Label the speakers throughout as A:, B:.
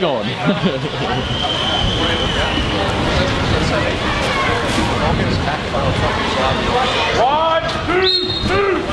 A: gone.
B: One, two, two.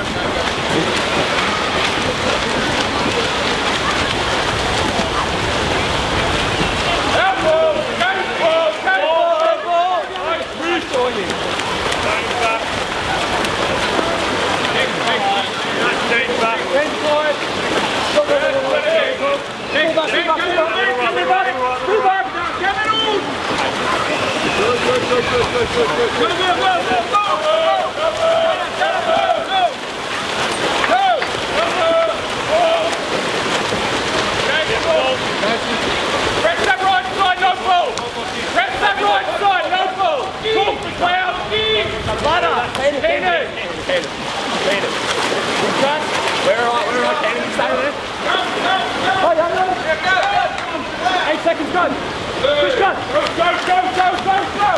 C: Seconds, go! Push, go! Go, go, go, go, go!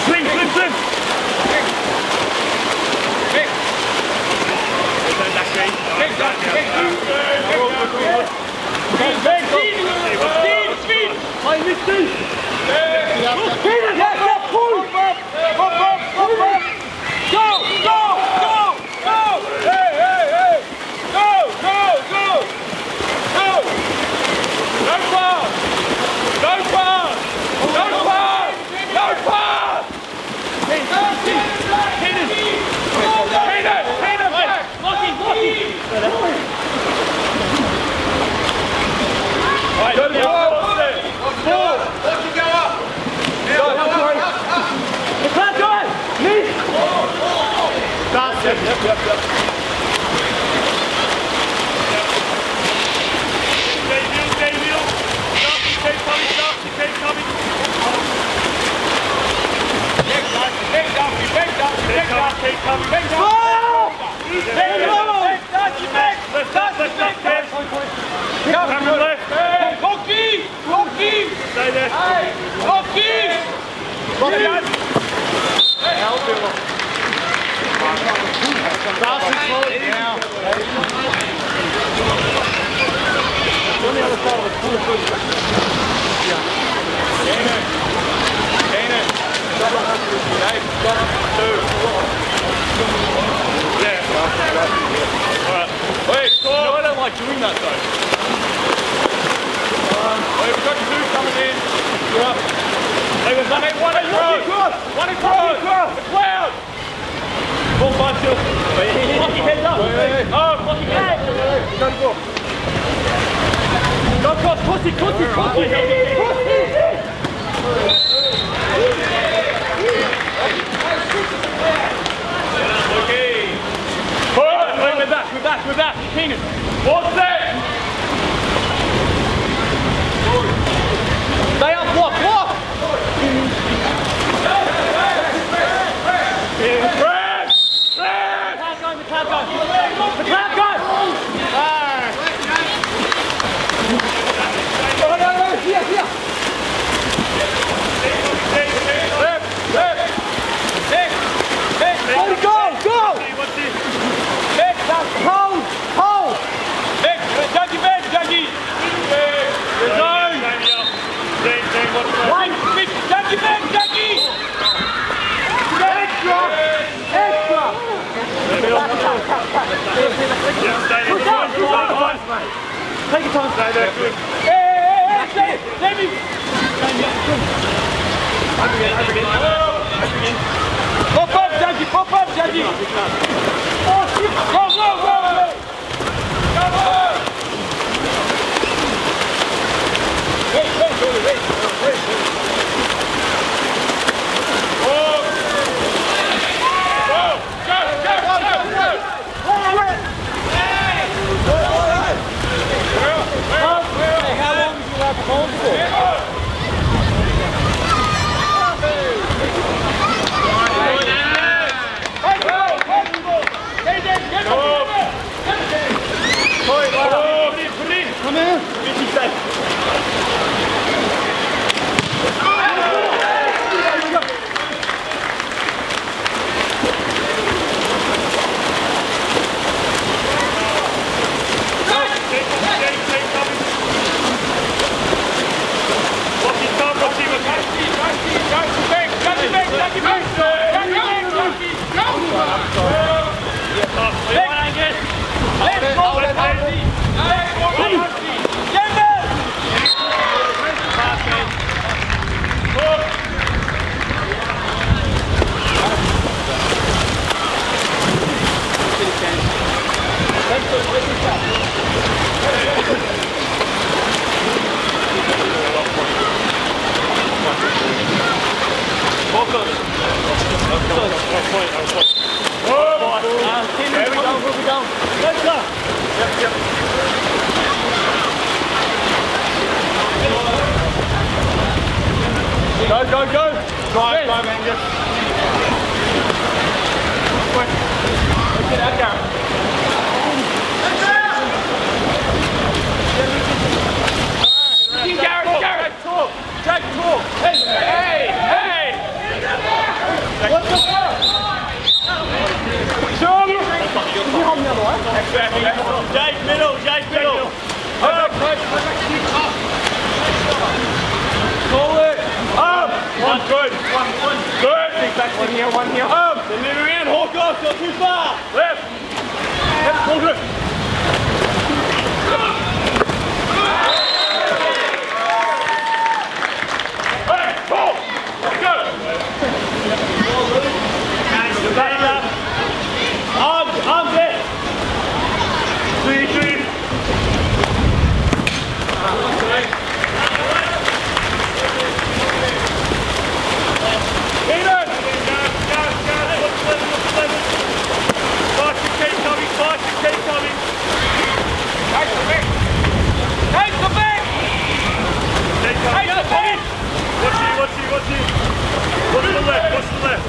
C: Swing, swing, swing! Doing that though. We've got two coming in. You're up. Hey, we've done it. One across. One across. It's loud. Ball five still. Blocky heads up. Oh, blocky heads up. Go to ball. Go across. Pussy, pussy, pussy. Okay. We're back. Keenan. What's that? Stay up, block! The cloud gun! No, here! Left! Go! Hold! Juggy! The zone! One! Juggy! Extra! Take your time. Hey! Let me! Pop up, Juggy! Oh, shit! Go! Come here. Let's get out there. Garrett, talk. Jack, talk. Hey. What the fuck? Jake, middle. Call it. One good. Good. One here. Then move around, hawk off, not too far. Left. All good. Hey, pull. Let's go. Arms in. Three. Keep coming. Take the back. Watch you. Watch the left.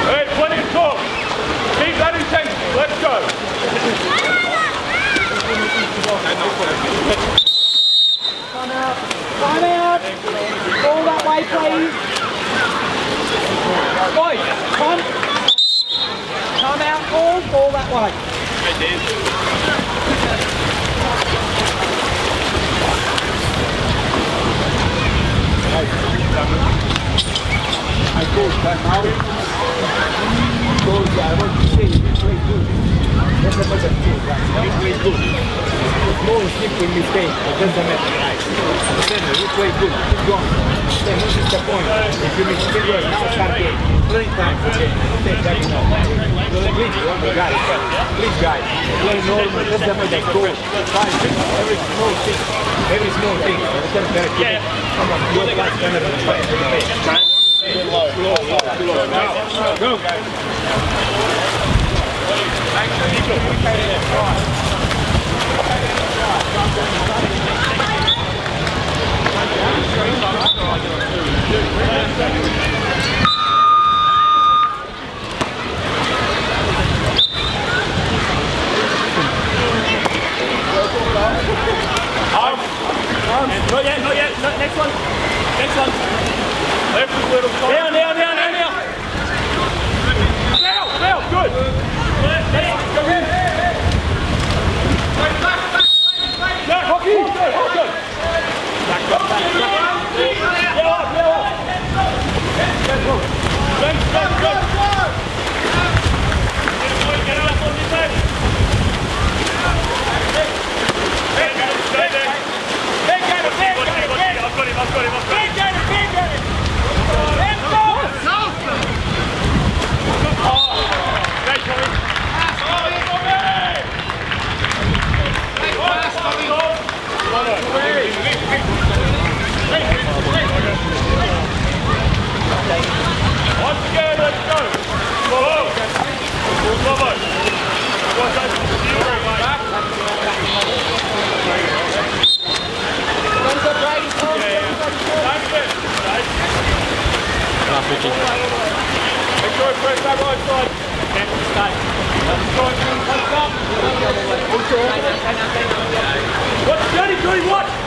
C: Hey, plenty of talk. Keep that intention. Let's go.
A: Time out. All that way, please. Boys, come out, all that way. I go time out. Because I want to say you play good. That's the matter too. You play good. No simple mistake. It doesn't matter. You play good. Keep going. Then this is the point. If you make it right now, start game. Plenty time for game. Take that now. Please, guys. Play normal. Doesn't matter. Go. Five. Every small thing. It doesn't matter. Come on. Your guys kind of play. Go. Not yet. Next one. Left a little. Down. Now, good. Hold good. Back up. Get up on this side. Stay there. I've got him.
C: Press that right side. Stay. Watch, Johnny, watch!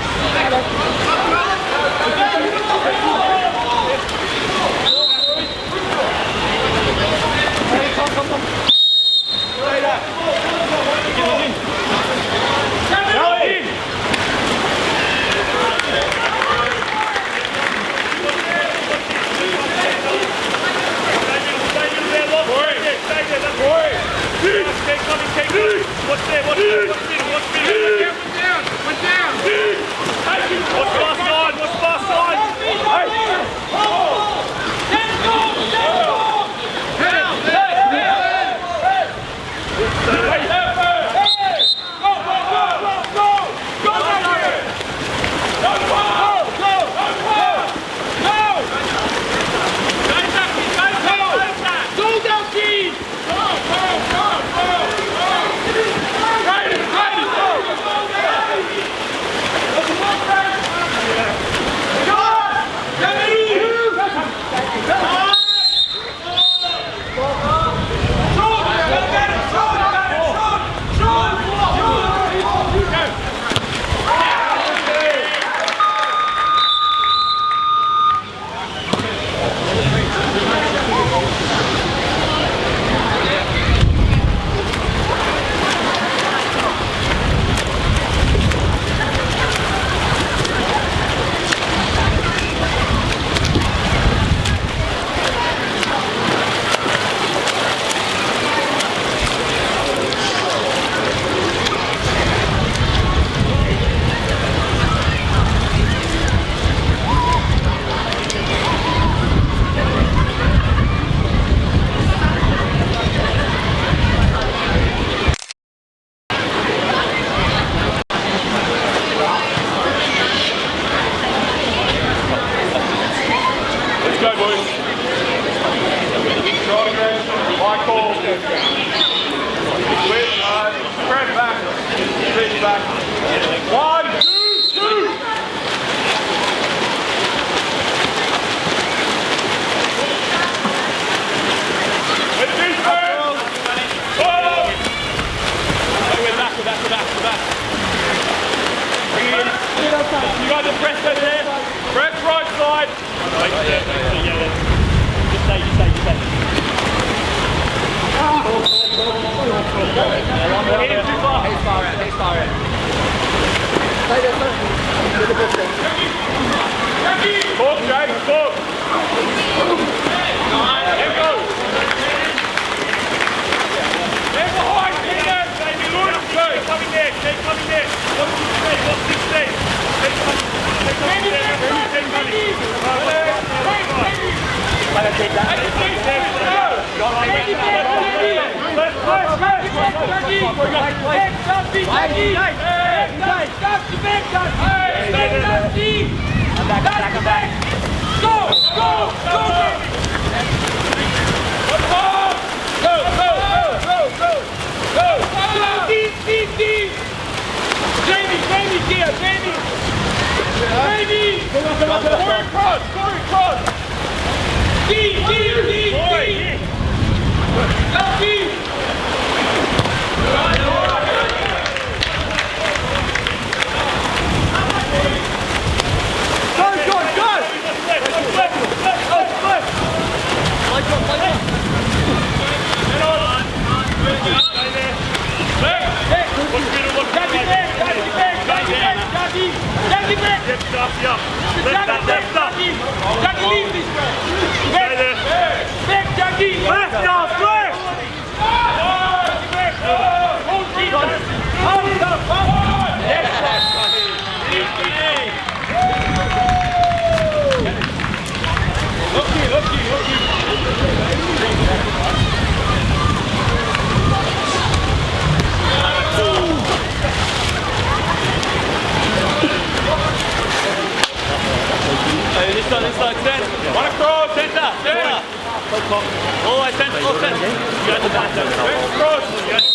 B: Always centre, all centre. You go to the back. Cross. You go to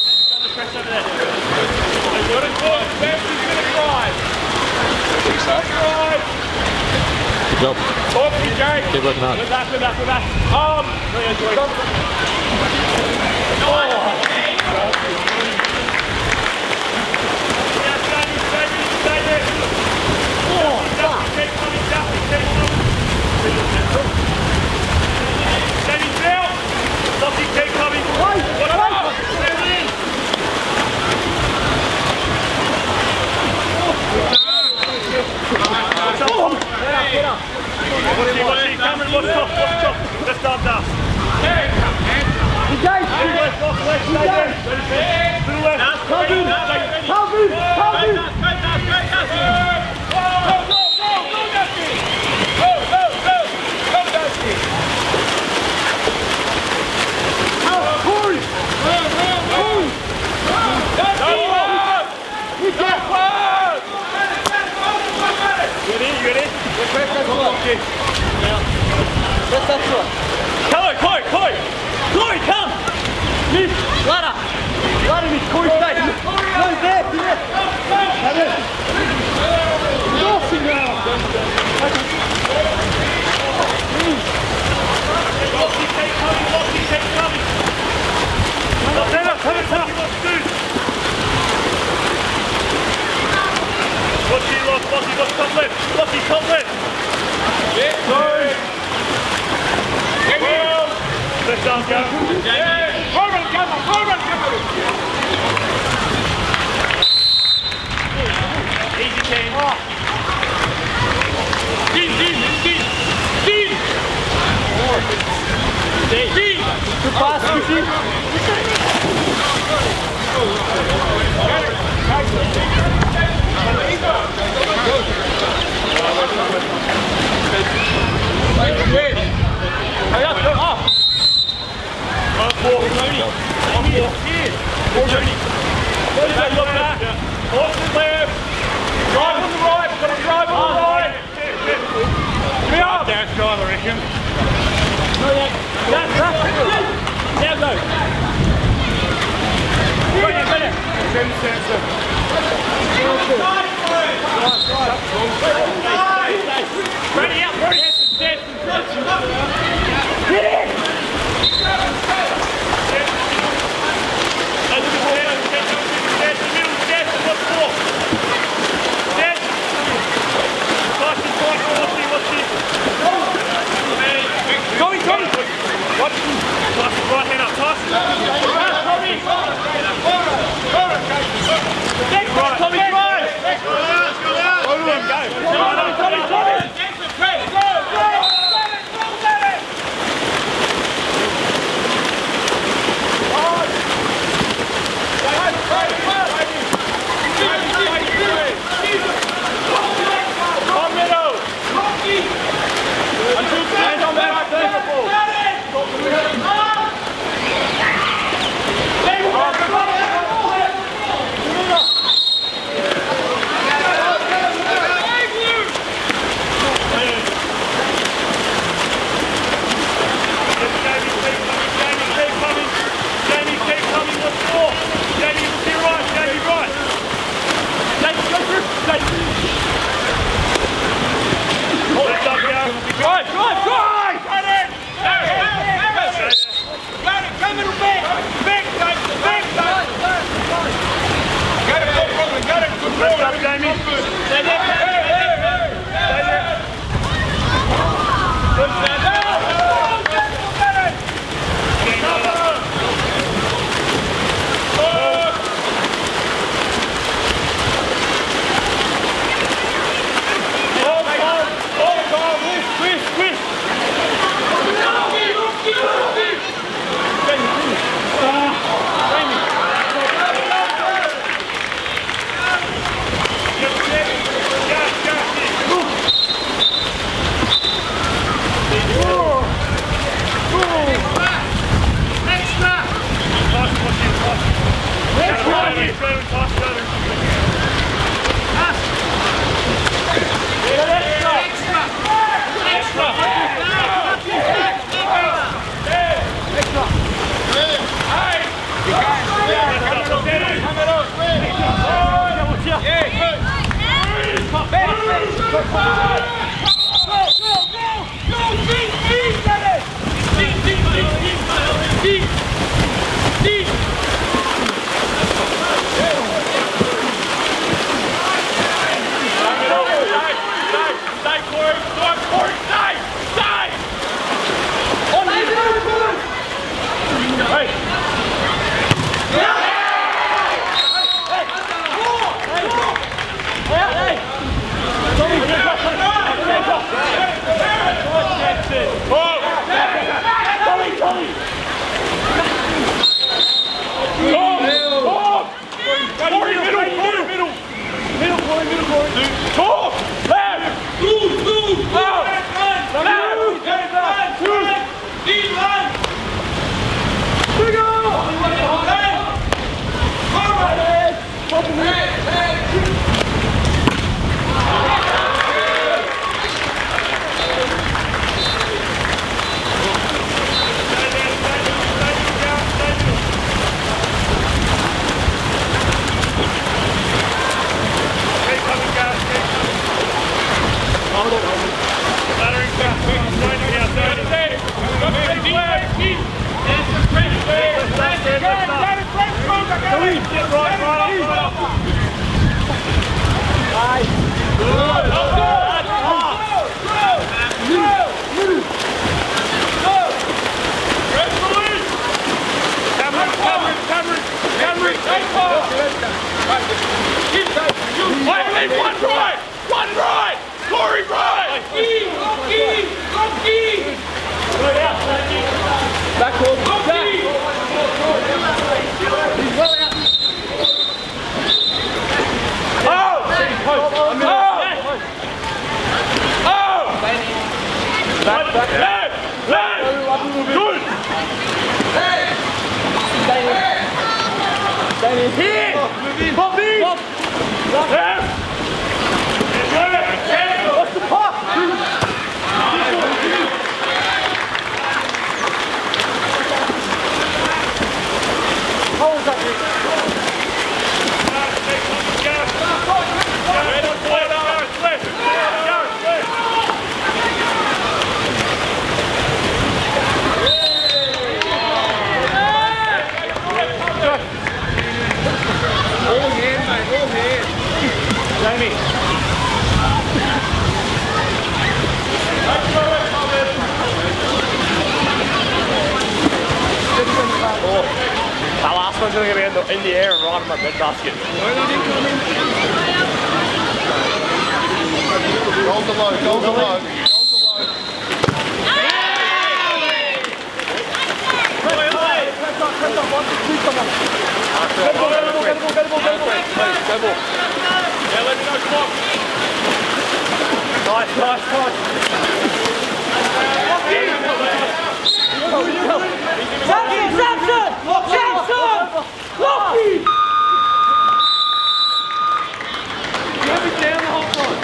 B: the press over there.
C: Good and good. Best is going to drive. Drive.
D: Good job.
C: Top. Keep looking up. Good back. What's up? Let's start that. Chloe, come! Lara, mit Chloe steigt! Chloe, weg! Lottie, top left! Let's go. Forward, easy, Kane. Dean. Good pass, Chrissy. Drive, I reckon. Now go. Ready up, ready. Get it! Right hand up, Tyson. Tommy, drive! Go! Hey, one right! One right! Corey right! Rocky! Rocky! Rocky! Right out, back hold, back! He's well out! Oh! Oh! Oh! Back, back. Left! Left! Good! Hey! Stay in. Here! Pop in! Left! What's the pop? How was that? All hands, mate, all hands. Jamie. Oh, that last one's going to be in the air and right in my bed basket. Goal to low, goal to low. Nice, nice, nice. Samson! Samson! Samson! Lucky! Get me down the whole front.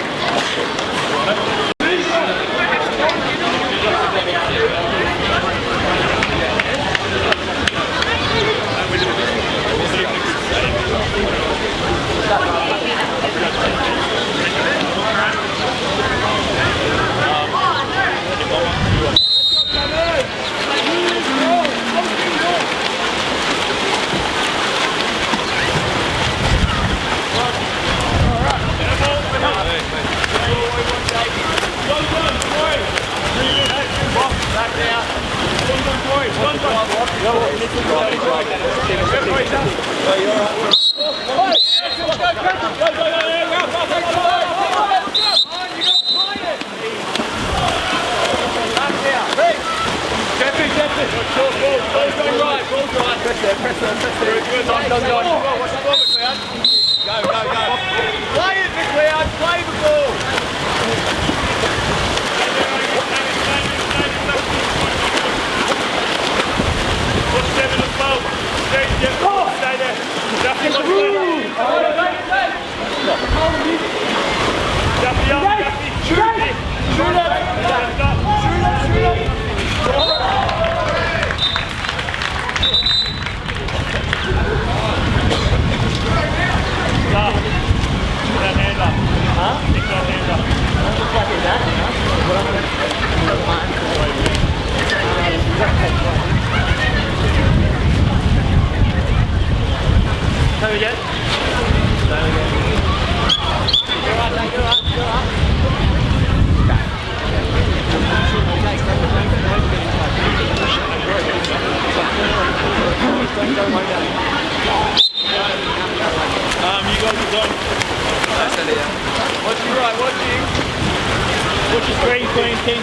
C: Watch your screen, Queen King.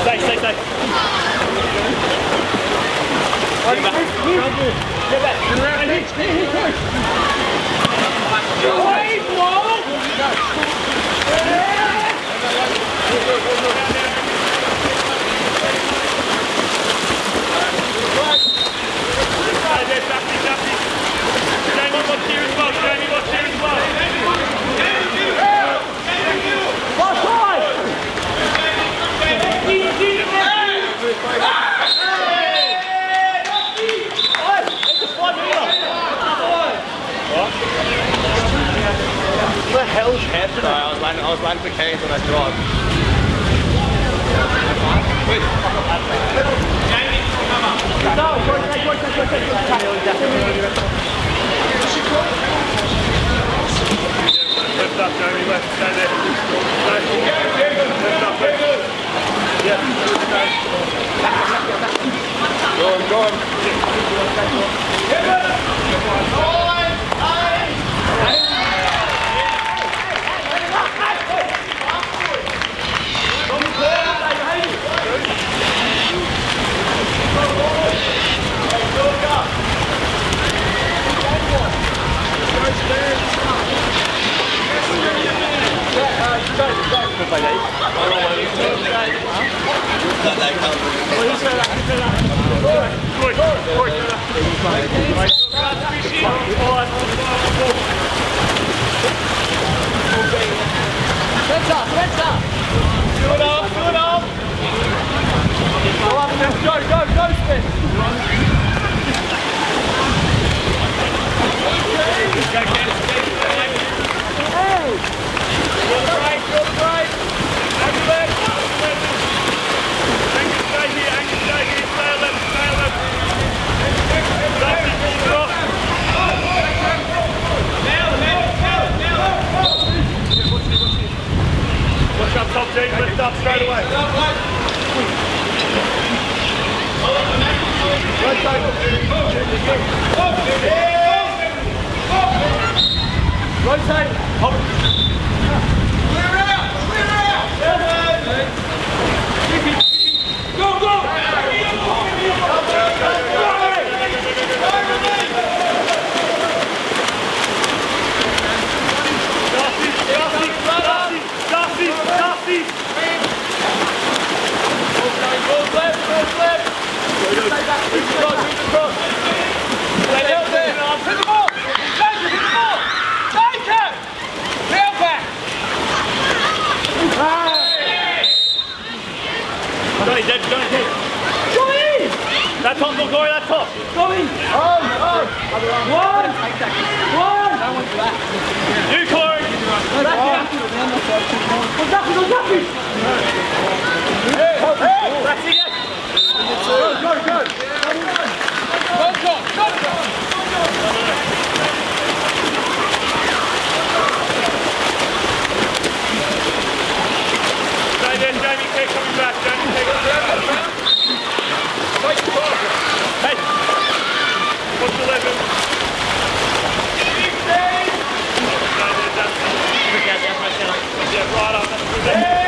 C: Stay. Get back. What the hell is happening? Sorry, I was landing for Canes when I drive. Wait. Jamie, come up. No, go. Lift up, Jamie, left, stay there. Lift up, left. Yeah. Go on. Get it! play these. Watch up, top team, lift up straight away. Rotate. Clear out! Clear out! Go, go! That's top, Glory, that's top. Going! On! One! You, Corey! Stay there, Jamie, keep coming back, Jamie, keep coming back. Hey! What's 11? Yeah, right up. Stay there.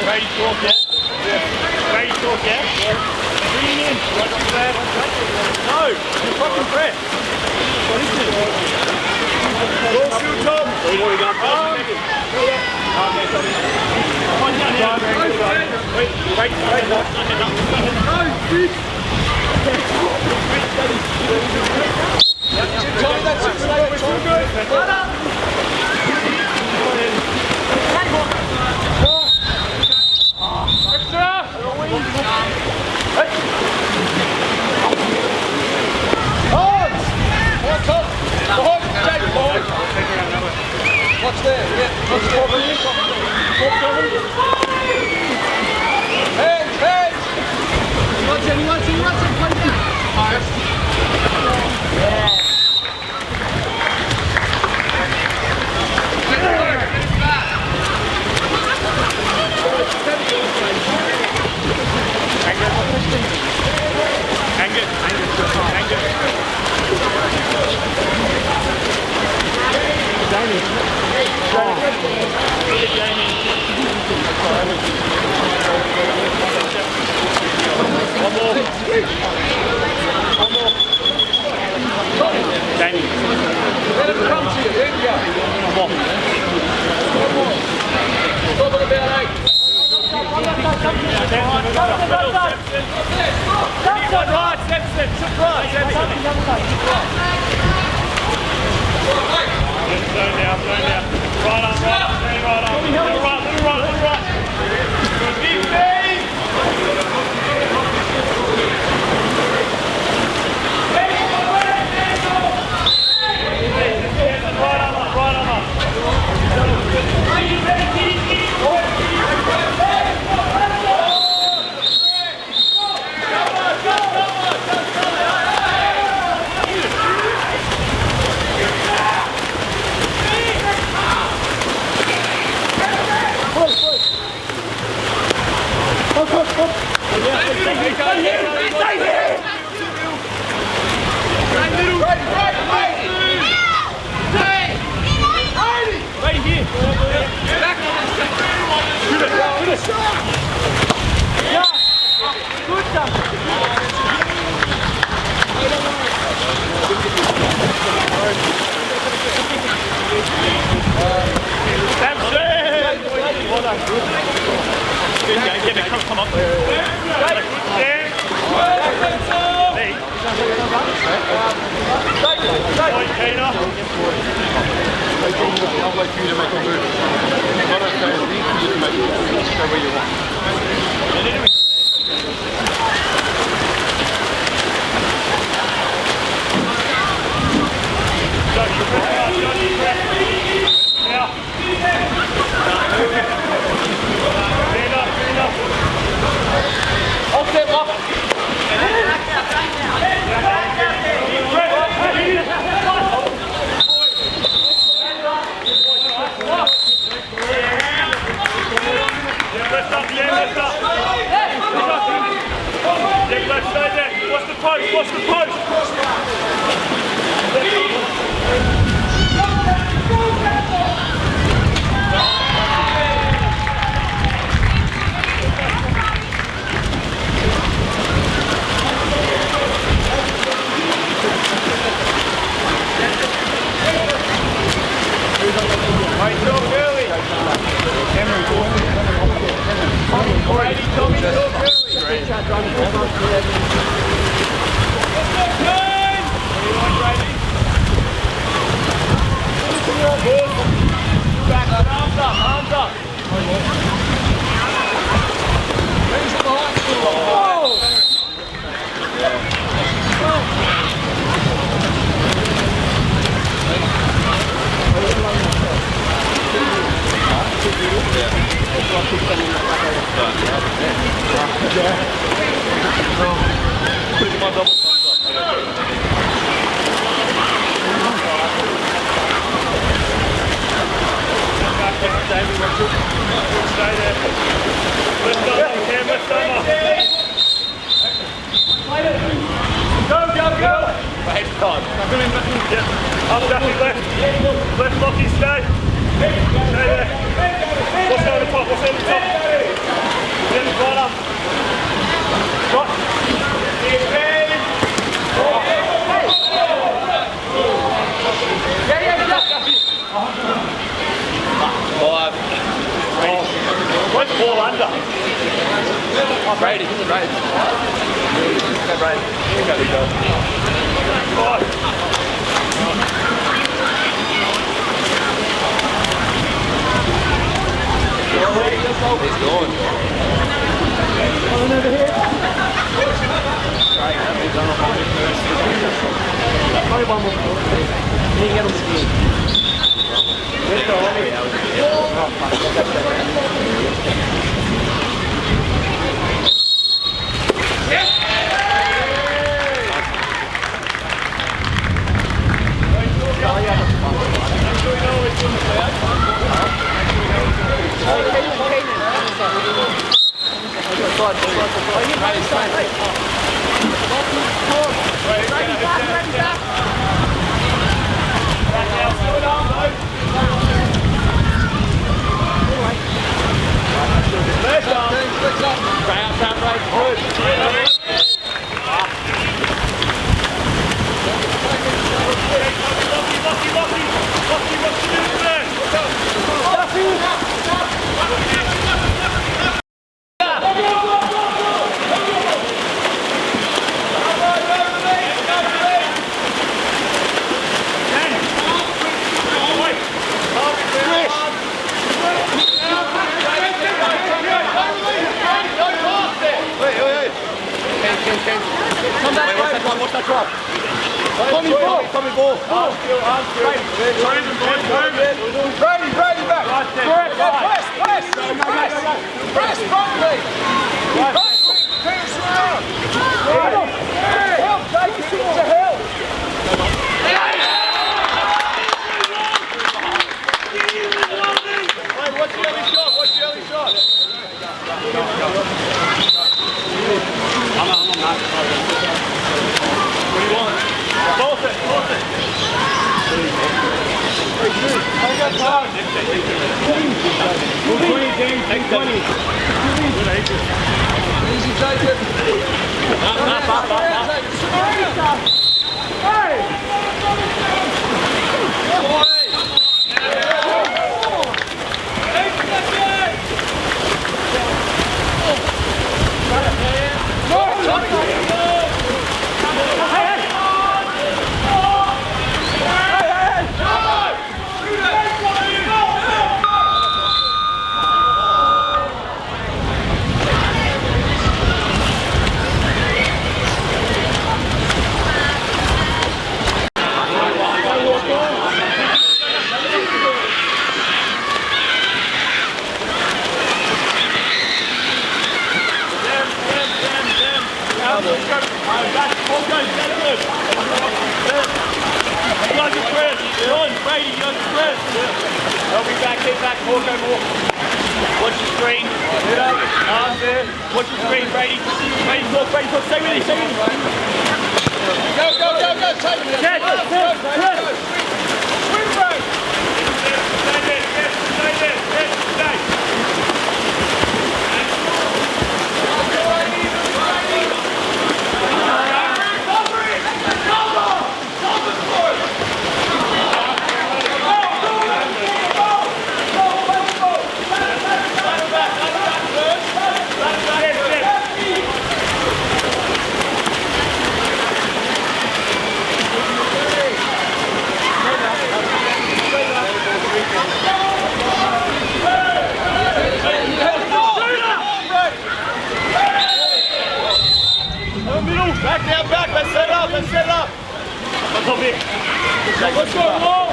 C: Ready to talk, yeah? Ready to talk, yeah? Bring him in. Right up there. No, you're fucking press. What is this? Go shoot, Tom. We've already got Tommy, that's it. Watch there, yeah, watch there. Hands, hands! Watch him, play down. Yeah. Jamie. then. Shut cross. Slow down. Right arm. Little right. Good, big feet. Right arm up. Right here. Good stuff. Well done. Good. Come up.
A: I'll wait for you to make a move. Not okay, you just make it. Go where you want.
C: Watch the post! Right, talk early. Alrighty, Tommy, talk early. Back, arms up. Left Lockie, stay there. What's over the top? Then right up. Right. Where's the ball under? Brady. Go, Brady. Go. He's going. Over here. Right, he's on the first. Probably one more. He didn't get him skiing. Watch that drop. Tommy ball. Arm still.
A: Brady back. Press properly. Finish round. Help, take it to help.
C: Watch the early shot. What do you want? Both it. I got time. 20, James. 20. Easy, take it. Hey! Get back, more. Watch the screen. Arms there. Watch the screen, Brady. Brady, talk. Stay with him.
A: Go. Take it.
C: Swim, Brady. Stay. Back. Let's set up. Let's go, Wall.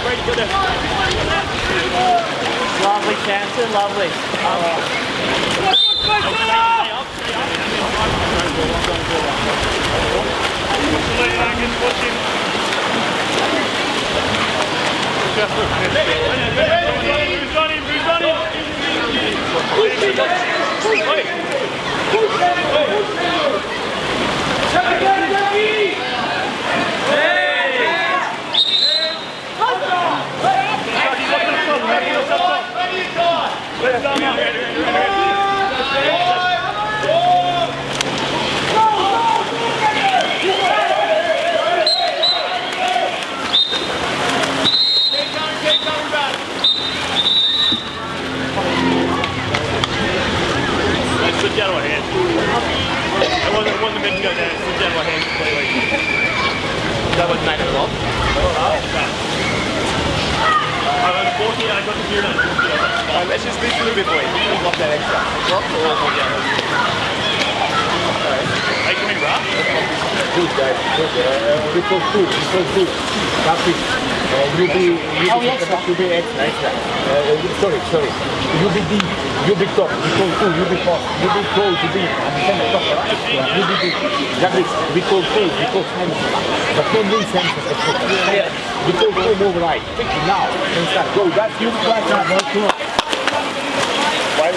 C: Brady, go there.
D: Lovely, Chancer, lovely.
C: That was 9 o'clock. Unfortunately, I got to hear that. Let's just speak a little bit, boy. Lock that extra. Hey, can we wrap?
A: Good, guys. We call two. That's it. You'll be extra. Sorry. You be D. You be top. We call two. You be first. You be close to B. Understand the top, right? You be D. That's it. We call three. We call center. But don't lose center. We call two, move right. Pick it now. And start. Go. That's you. Right now. Come on. Why?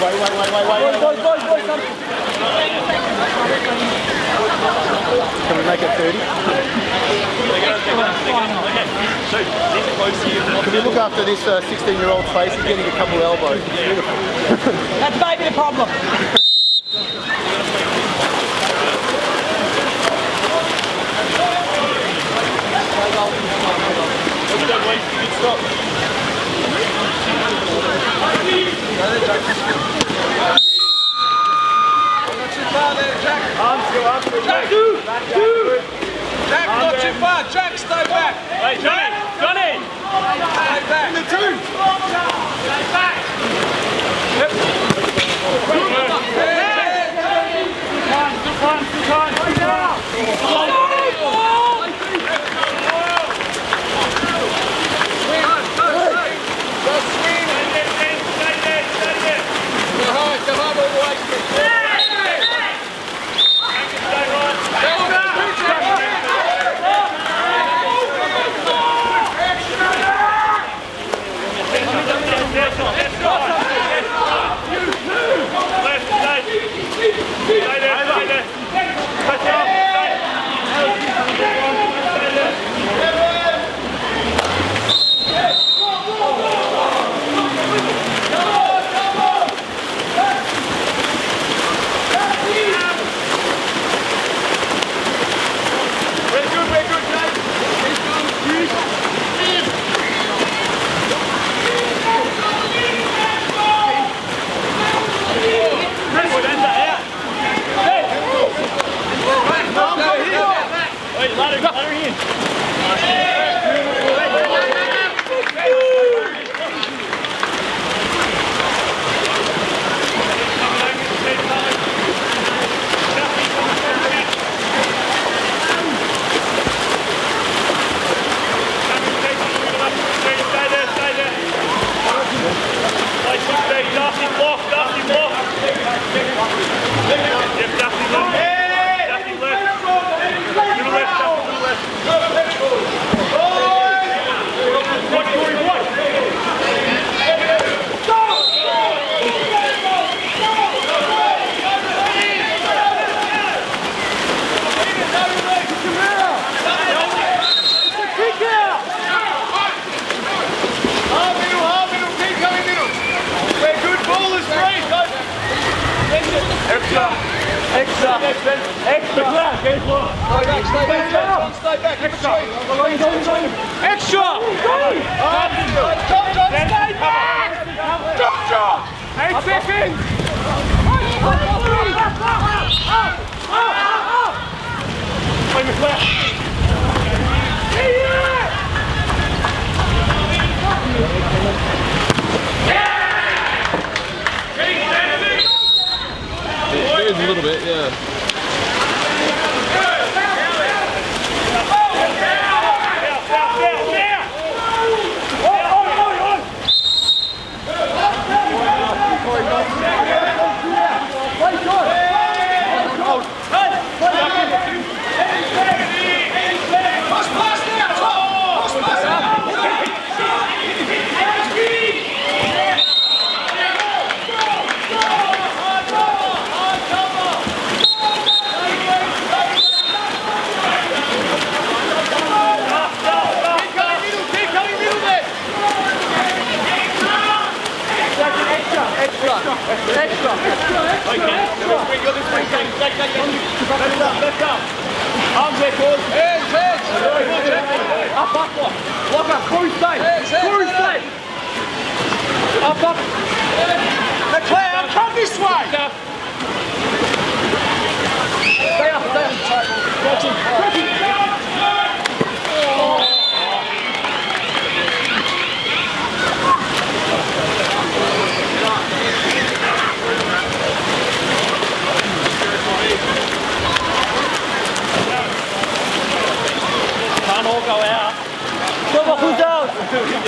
A: Can we make it 30?
C: Can we look after this 16-year-old's face? He's getting a couple elbows. It's beautiful.
D: That's maybe the problem.
C: Don't waste a good stop.
A: Jack, two! Jack, not too far. Jack, stay back.
C: Hey, Johnny!
A: Stay back. In the two. Stay back. Yep.
C: It is a little bit, yeah.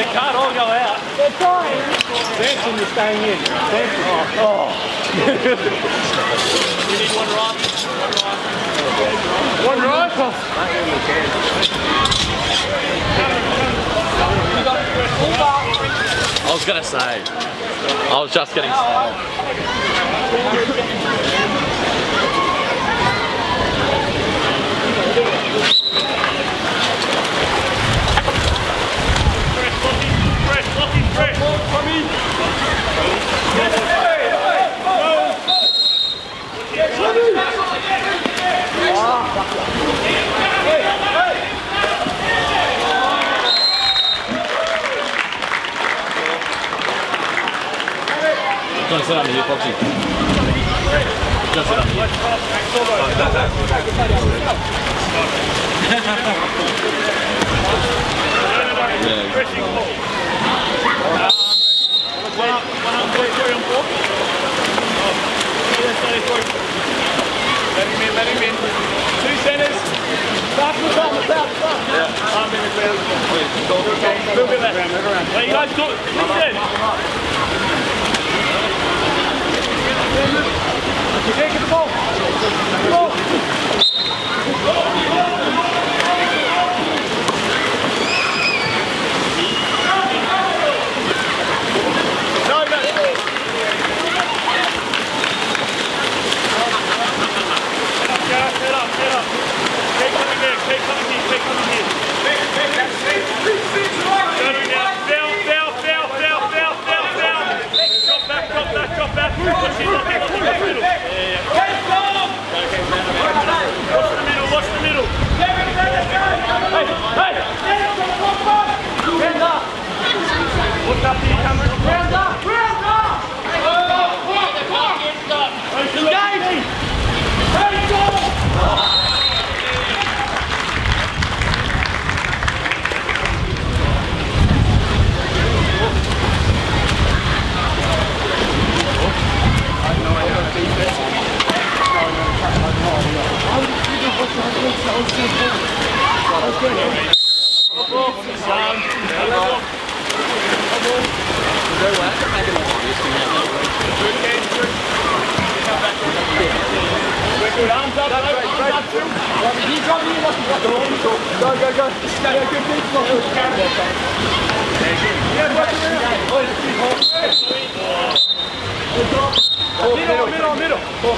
B: You can't all go out.
D: They're trying.
A: Samson is staying in. Samson.
C: We need one rifle.
A: One rifle.
C: I was gonna say. I was just getting started.
E: on here, Foxy. Just sit on here.
C: Let him in. Two centres. Start from the top. Yeah. I'm in the clear. Okay, move it left. There you guys do it. Listen. Get the ball.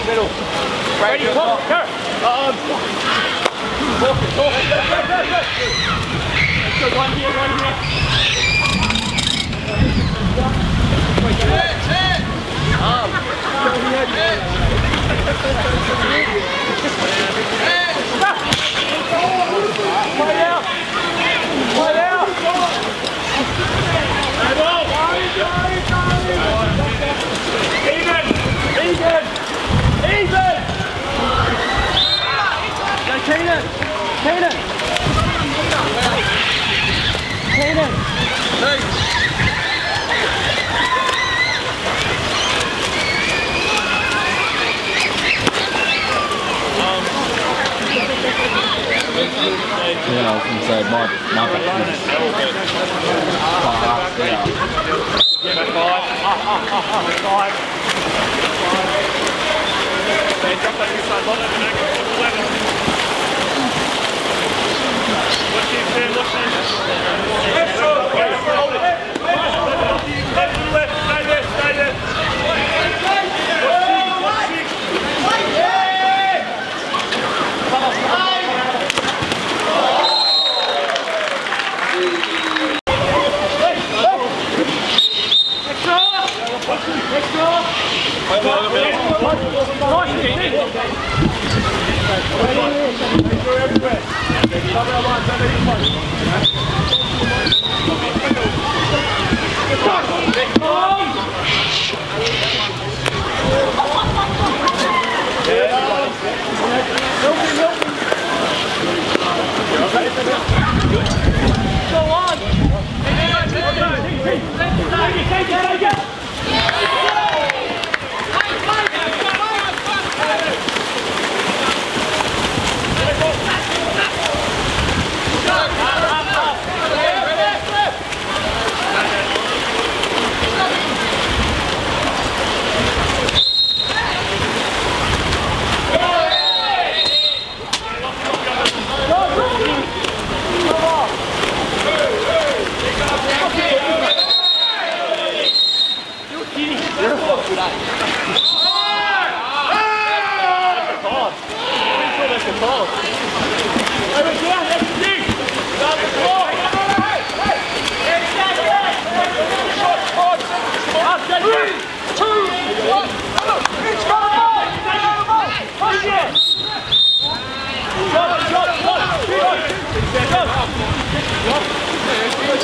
C: Middle. Ready, come. One here.
E: Yeah, I was going to say, my back is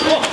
C: Go!